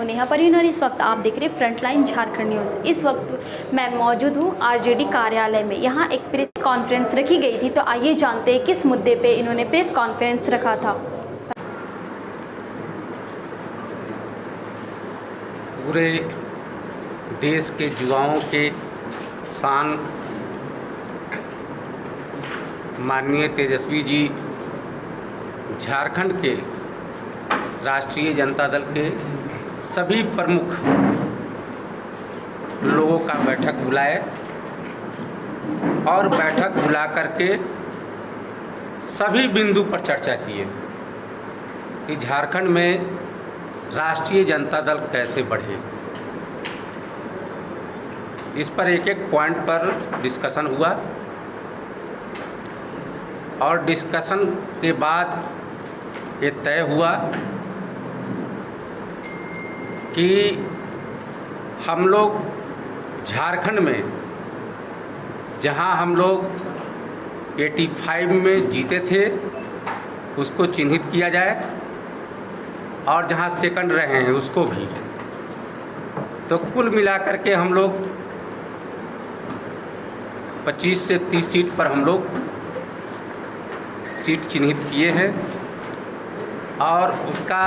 नेहा परवीन और इस वक्त आप देख रहे हैं फ्रंटलाइन झारखंड न्यूज़। इस वक्त मैं मौजूद हूँ आरजेडी कार्यालय में। यहाँ एक प्रेस कॉन्फ्रेंस रखी गई थी, तो आइए जानते हैं किस मुद्दे पे इन्होंने प्रेस कॉन्फ्रेंस रखा था। पूरे देश के युवाओं के शान माननीय तेजस्वी जी झारखंड के राष्ट्रीय जनता दल के सभी प्रमुख लोगों का बैठक बुलाए और बैठक बुला करके सभी बिंदु पर चर्चा किए कि झारखंड में राष्ट्रीय जनता दल कैसे बढ़े। इस पर एक एक पॉइंट पर डिस्कशन हुआ और डिस्कशन के बाद ये तय हुआ कि हम लोग झारखंड में जहां हम लोग 85 में जीते थे उसको चिन्हित किया जाए और जहां सेकंड रहे हैं उसको भी। तो कुल मिलाकर के हम लोग 25 से 30 सीट पर हम लोग सीट चिन्हित किए हैं और उसका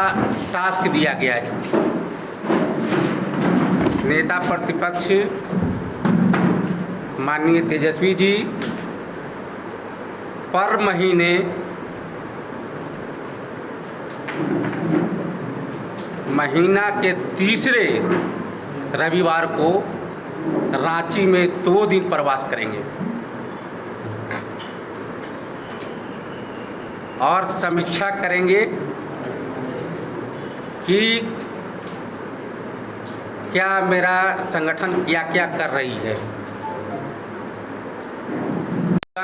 टास्क दिया गया है। नेता प्रतिपक्ष माननीय तेजस्वी जी पर महीने महीना के तीसरे रविवार को रांची में 2 दिन प्रवास करेंगे और समीक्षा करेंगे कि क्या मेरा संगठन क्या क्या कर रही है।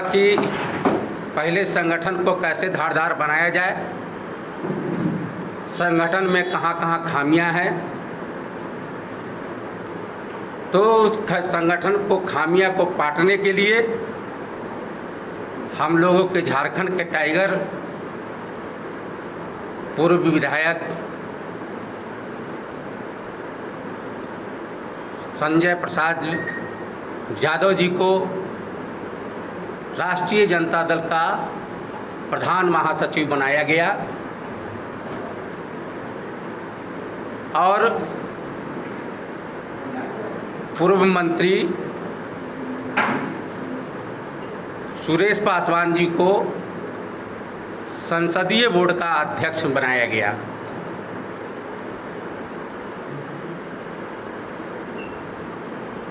कि पहले संगठन को कैसे धारदार बनाया जाए, संगठन में कहाँ कहाँ खामियां हैं, तो उस संगठन को खामियां को पाटने के लिए हम लोगों के झारखंड के टाइगर पूर्व विधायक संजय प्रसाद यादव जी को राष्ट्रीय जनता दल का प्रधान महासचिव बनाया गया और पूर्व मंत्री सुरेश पासवान जी को संसदीय बोर्ड का अध्यक्ष बनाया गया।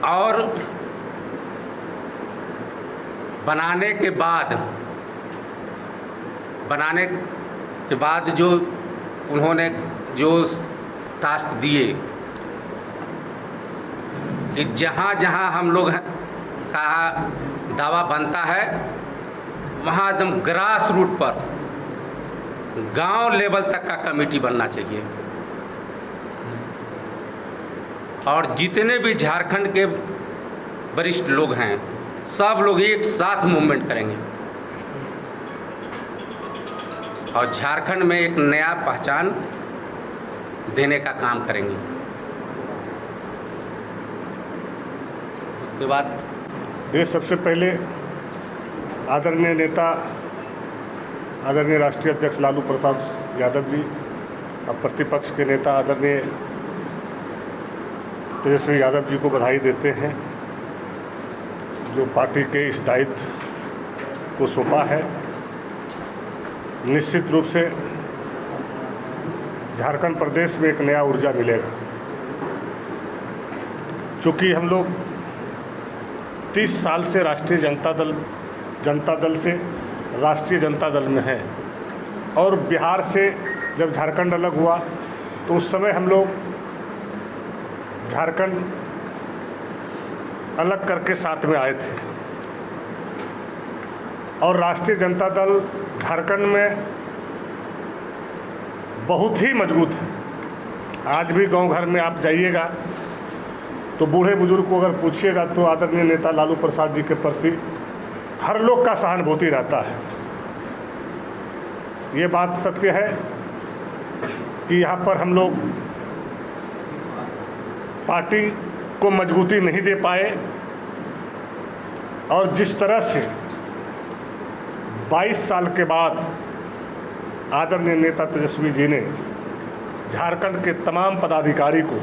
और बनाने के बाद जो उन्होंने जो टास्क दिए कि जहाँ जहाँ हम लोग का दावा बनता है वहाँ एकदम ग्रास रूट पर गांव लेवल तक का कमेटी बनना चाहिए और जितने भी झारखंड के वरिष्ठ लोग हैं सब लोग एक साथ मूवमेंट करेंगे और झारखंड में एक नया पहचान देने का काम करेंगे। उसके बाद ये सबसे पहले आदरणीय नेता आदरणीय राष्ट्रीय अध्यक्ष लालू प्रसाद यादव जी और प्रतिपक्ष के नेता आदरणीय तेजस्वी यादव जी को बधाई देते हैं जो पार्टी के इस दायित्व को सौंपा है। निश्चित रूप से झारखंड प्रदेश में एक नया ऊर्जा मिलेगा। चूँकि हम लोग 30 साल से राष्ट्रीय जनता दल से राष्ट्रीय जनता दल में हैं और बिहार से जब झारखंड अलग हुआ तो उस समय हम लोग झारखंड अलग करके साथ में आए थे और राष्ट्रीय जनता दल झारखंड में बहुत ही मजबूत है। आज भी गांव घर में आप जाइएगा तो बूढ़े बुजुर्ग को अगर पूछिएगा तो आदरणीय नेता लालू प्रसाद जी के प्रति हर लोग का सहानुभूति रहता है। ये बात सत्य है कि यहाँ पर हम लोग पार्टी को मजबूती नहीं दे पाए और जिस तरह से 22 साल के बाद आदरणीय नेता तेजस्वी जी ने झारखंड के तमाम पदाधिकारी को,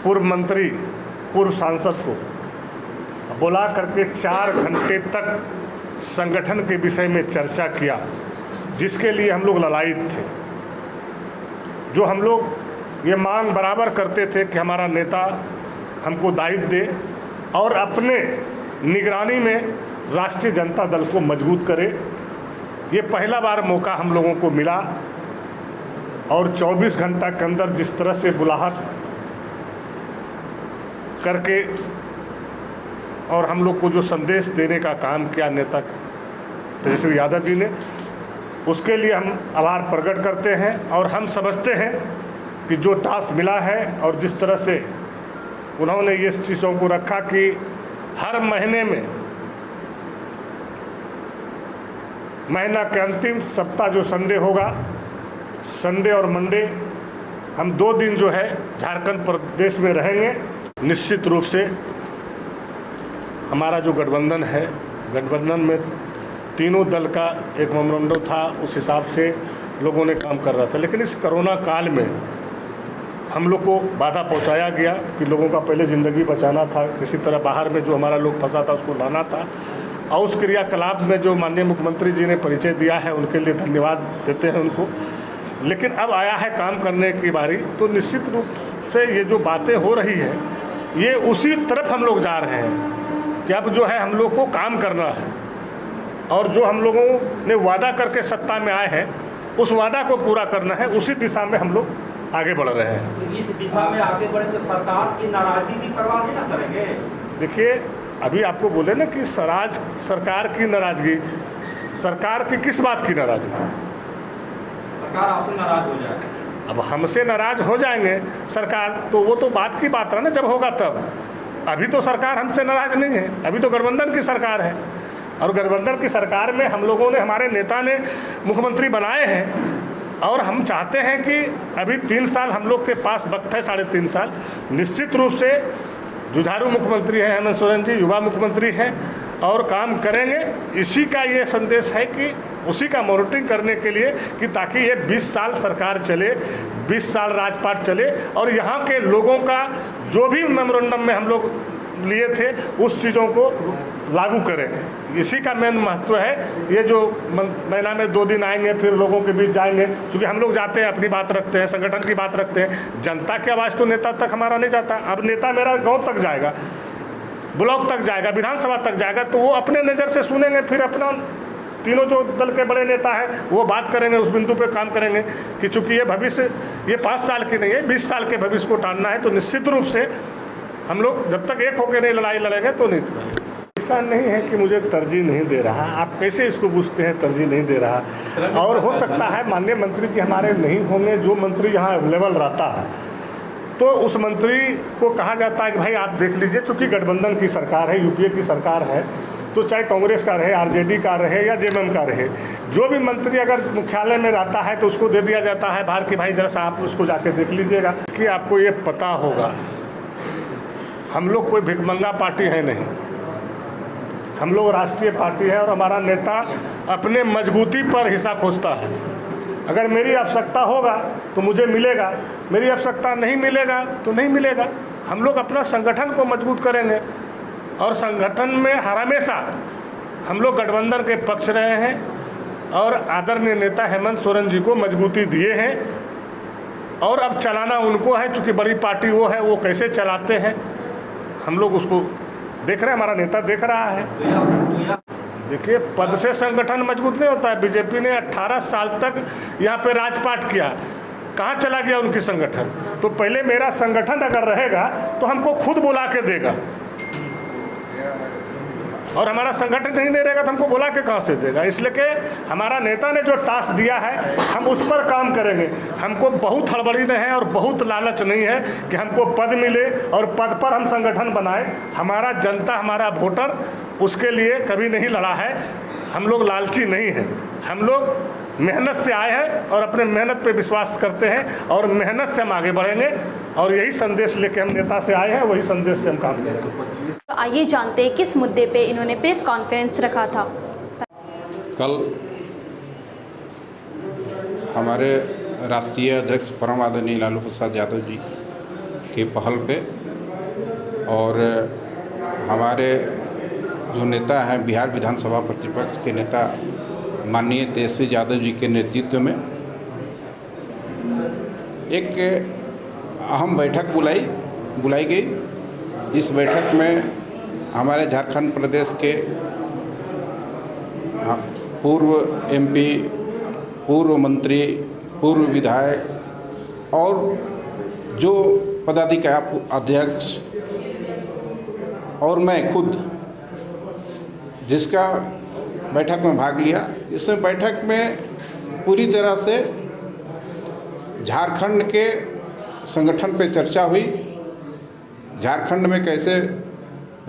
पूर्व मंत्री, पूर्व सांसद को बुला करके 4 घंटे तक संगठन के विषय में चर्चा किया, जिसके लिए हम लोग ललायित थे। जो हम लोग ये मांग बराबर करते थे कि हमारा नेता हमको दायित्व दे और अपने निगरानी में राष्ट्रीय जनता दल को मजबूत करे। ये पहला बार मौका हम लोगों को मिला और 24 घंटा के अंदर जिस तरह से बुलाहट करके और हम लोग को जो संदेश देने का काम किया नेता तेजस्वी यादव जी ने, उसके लिए हम आभार प्रकट करते हैं। और हम समझते हैं कि जो टास्क मिला है और जिस तरह से उन्होंने ये चीज़ों को रखा कि हर महीने में, महीना के अंतिम सप्ताह जो संडे होगा, संडे और मंडे हम 2 दिन जो है झारखंड प्रदेश में रहेंगे। निश्चित रूप से हमारा जो गठबंधन है, गठबंधन में तीनों दल का एक मेमोरेंडम था, उस हिसाब से लोगों ने काम कर रहा था। लेकिन इस कोरोना काल में हम लोग को बाधा पहुंचाया गया कि लोगों का पहले ज़िंदगी बचाना था, किसी तरह बाहर में जो हमारा लोग फंसा था उसको लाना था। और उस क्रियाकलाप में जो माननीय मुख्यमंत्री जी ने परिचय दिया है, उनके लिए धन्यवाद देते हैं उनको। लेकिन अब आया है काम करने की बारी, तो निश्चित रूप से ये जो बातें हो रही है, ये उसी तरफ हम लोग जा रहे हैं कि अब जो है हम लोग को काम करना है और जो हम लोगों ने वादा करके सत्ता में आए हैं, उस वादा को पूरा करना है। उसी दिशा में हम लोग आगे बढ़ रहे हैं। तो इस दिशा में आगे बढ़ेंगे, सरकार की नाराजगी की परवाह नहीं ना करेंगे? देखिए, अभी आपको बोले ना कि सरकार की नाराजगी, सरकार की किस बात की नाराजगी? सरकार आपसे नाराज हो जाए। अब हमसे नाराज हो जाएंगे सरकार, तो वो तो बात की बात है ना, जब होगा तब। अभी तो सरकार हमसे नाराज नहीं है, अभी तो गठबंधन की सरकार है और गठबंधन की सरकार में हम लोगों ने, हमारे नेता ने मुख्यमंत्री बनाए हैं। और हम चाहते हैं कि अभी 3 साल हम लोग के पास वक्त है, 3.5 साल। निश्चित रूप से जुझारू मुख्यमंत्री हैं हेमंत सोरेन जी, युवा मुख्यमंत्री हैं और काम करेंगे। इसी का ये संदेश है कि उसी का मॉनिटरिंग करने के लिए कि ताकि ये 20 साल सरकार चले, 20 साल राजपाट चले और यहाँ के लोगों का जो भी मेमोरेंडम में हम लोग लिए थे उस चीज़ों को लागू करें। इसी का मेन महत्व है। ये जो महीना में 2 दिन आएंगे, फिर लोगों के बीच जाएंगे, क्योंकि हम लोग जाते हैं, अपनी बात रखते हैं, संगठन की बात रखते हैं। जनता की आवाज़ तो नेता तक हमारा नहीं जाता। अब नेता मेरा गांव तक जाएगा, ब्लॉक तक जाएगा, विधानसभा तक जाएगा, तो वो अपने नज़र से सुनेंगे। फिर अपना तीनों जो दल के बड़े नेता हैं वो बात करेंगे, उस बिंदु पे काम करेंगे कि चूँकि ये भविष्य, ये 5 साल की नहीं है, 20 साल के भविष्य को टालना है। तो निश्चित रूप से हम लोग जब तक एक होकर नहीं लड़ाई लड़ेंगे तो नहीं लड़ेंगे। ऐसा नहीं है कि मुझे तरजीह नहीं दे रहा, आप कैसे इसको पूछते हैं तरजीह नहीं दे रहा। और हो सकता है माननीय मंत्री जी हमारे नहीं होंगे, जो मंत्री यहाँ अवेलेबल रहता है तो उस मंत्री को कहा जाता है कि भाई आप देख लीजिए, चूँकि गठबंधन की सरकार है, यूपीए की सरकार है, तो चाहे कांग्रेस का रहे, आरजेडी का रहे या जेएमएम का रहे, जो भी मंत्री अगर मुख्यालय में रहता है तो उसको दे दिया जाता है बाहर कि भाई जरा सा आप उसको जाके देख लीजिएगा। कि आपको ये पता होगा, हम लोग कोई भिखमंगा पार्टी है नहीं, हम लोग राष्ट्रीय पार्टी है और हमारा नेता अपने मजबूती पर हिस्सा खोजता है। अगर मेरी आवश्यकता होगा तो मुझे मिलेगा, मेरी आवश्यकता नहीं मिलेगा तो नहीं मिलेगा। हम लोग अपना संगठन को मजबूत करेंगे और संगठन में हर हमेशा हम लोग गठबंधन के पक्ष रहे हैं और आदरणीय नेता हेमंत सोरेन जी को मजबूती दिए हैं। और अब चलाना उनको है, चूँकि बड़ी पार्टी वो है, वो कैसे चलाते हैं हम लोग उसको देख रहे हैं, हमारा नेता देख रहा है। देखिए, पद से संगठन मजबूत नहीं होता है। बीजेपी ने 18 साल तक यहाँ पे राजपाट किया, कहाँ चला गया उनकी संगठन? तो पहले मेरा संगठन अगर रहेगा तो हमको खुद बुला के देगा, और हमारा संगठन नहीं दे रहेगा तो हमको बुला के कहाँ से देगा? इसलिए कि हमारा नेता ने जो टास्क दिया है हम उस पर काम करेंगे। हमको बहुत हड़बड़ी नहीं है और बहुत लालच नहीं है कि हमको पद मिले और पद पर हम संगठन बनाए। हमारा जनता, हमारा वोटर उसके लिए कभी नहीं लड़ा है। हम लोग लालची नहीं हैं, हम लोग मेहनत से आए हैं और अपने मेहनत पे विश्वास करते हैं और मेहनत से हम आगे बढ़ेंगे और यही संदेश लेके हम नेता से आए हैं, वही संदेश से हम काम करेंगे। तो आइए जानते हैं किस मुद्दे पे इन्होंने प्रेस कॉन्फ्रेंस रखा था। कल हमारे राष्ट्रीय अध्यक्ष परम आदरणीय लालू प्रसाद यादव जी की पहल पे और हमारे जो नेता हैं बिहार विधानसभा प्रतिपक्ष के नेता माननीय तेजस्वी यादव जी के नेतृत्व में एक अहम बैठक बुलाई गई। इस बैठक में हमारे झारखंड प्रदेश के पूर्व एमपी, पूर्व मंत्री, पूर्व विधायक और जो पदाधिकारी अध्यक्ष और मैं खुद जिसका बैठक में भाग लिया, इस बैठक में पूरी तरह से झारखंड के संगठन पे चर्चा हुई। झारखंड में कैसे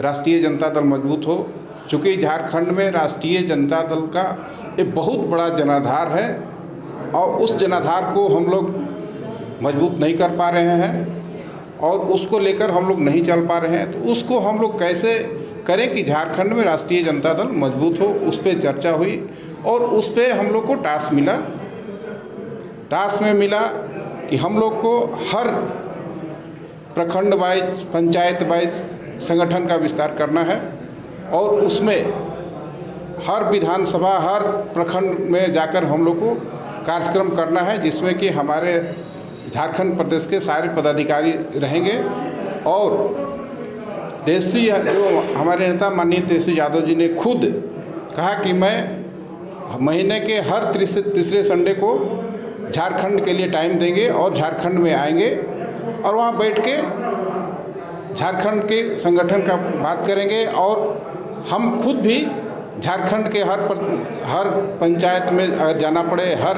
राष्ट्रीय जनता दल मजबूत हो, चूँकि झारखंड में राष्ट्रीय जनता दल का एक बहुत बड़ा जनाधार है और उस जनाधार को हम लोग मजबूत नहीं कर पा रहे हैं और उसको लेकर हम लोग नहीं चल पा रहे हैं। तो उसको हम लोग कैसे करें कि झारखंड में राष्ट्रीय जनता दल मजबूत हो, उस पर चर्चा हुई और उस पर हम लोग को टास्क मिला। टास्क में मिला कि हम लोग को हर प्रखंड वाइज, पंचायत वाइज संगठन का विस्तार करना है और उसमें हर विधानसभा, हर प्रखंड में जाकर हम लोग को कार्यक्रम करना है, जिसमें कि हमारे झारखंड प्रदेश के सारे पदाधिकारी रहेंगे और तेजस्वी जो हमारे नेता माननीय तेजस्वी यादव जी ने खुद कहा कि मैं महीने के हर तीसरे संडे को झारखंड के लिए टाइम देंगे और झारखंड में आएंगे और वहाँ बैठ के झारखंड के संगठन का बात करेंगे और हम खुद भी झारखंड के हर पंचायत में अगर जाना पड़े, हर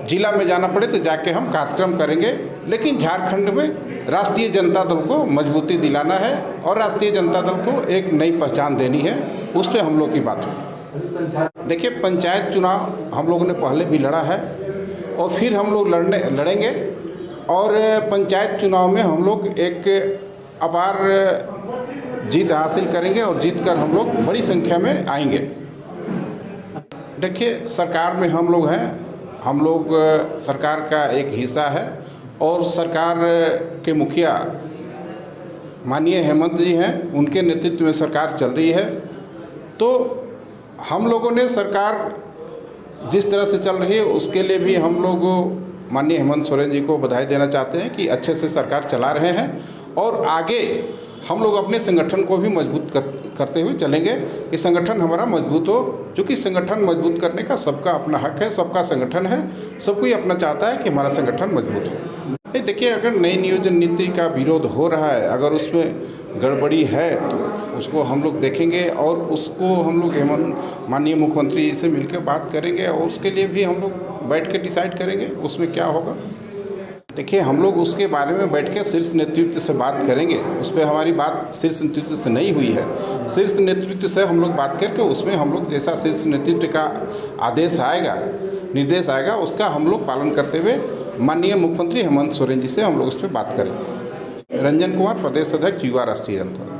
जिला में जाना पड़े तो जाके हम कार्यक्रम करेंगे। लेकिन झारखंड में राष्ट्रीय जनता दल को मजबूती दिलाना है और राष्ट्रीय जनता दल को एक नई पहचान देनी है, उस पर हम लोग की बात हुई। देखिए, पंचायत चुनाव हम लोगों ने पहले भी लड़ा है और फिर हम लोग लड़ेंगे और पंचायत चुनाव में हम लोग एक अपार जीत हासिल करेंगे और जीत कर हम लोग बड़ी संख्या में आएंगे। देखिए, सरकार में हम लोग हैं, हम लोग सरकार का एक हिस्सा है और सरकार के मुखिया माननीय हेमंत जी हैं, उनके नेतृत्व में सरकार चल रही है। तो हम लोगों ने सरकार जिस तरह से चल रही है उसके लिए भी हम लोग माननीय हेमंत सोरेन जी को बधाई देना चाहते हैं कि अच्छे से सरकार चला रहे हैं और आगे हम लोग अपने संगठन को भी मजबूत करते हुए चलेंगे कि संगठन हमारा मजबूत हो, क्योंकि संगठन मजबूत करने का सबका अपना हक है, सबका संगठन है, सब कोई अपना चाहता है कि हमारा संगठन मजबूत हो। देखिए, अगर नई नियोजन नीति का विरोध हो रहा है, अगर उसमें गड़बड़ी है तो उसको हम लोग देखेंगे और उसको हम लोग माननीय मुख्यमंत्री से मिलकर बात करेंगे और उसके लिए भी हम लोग बैठ के डिसाइड करेंगे उसमें क्या होगा। देखिए, हम लोग उसके बारे में बैठ के शीर्ष नेतृत्व से बात करेंगे, उस पर हमारी बात शीर्ष नेतृत्व से नहीं हुई है। शीर्ष नेतृत्व से हम लोग बात करके उसमें हम लोग जैसा शीर्ष नेतृत्व का आदेश आएगा, निर्देश आएगा, उसका हम लोग पालन करते हुए माननीय मुख्यमंत्री हेमंत सोरेन जी से हम लोग उस पर बात करेंगे। रंजन कुमार, प्रदेश अध्यक्ष युवा राष्ट्रीय जनता।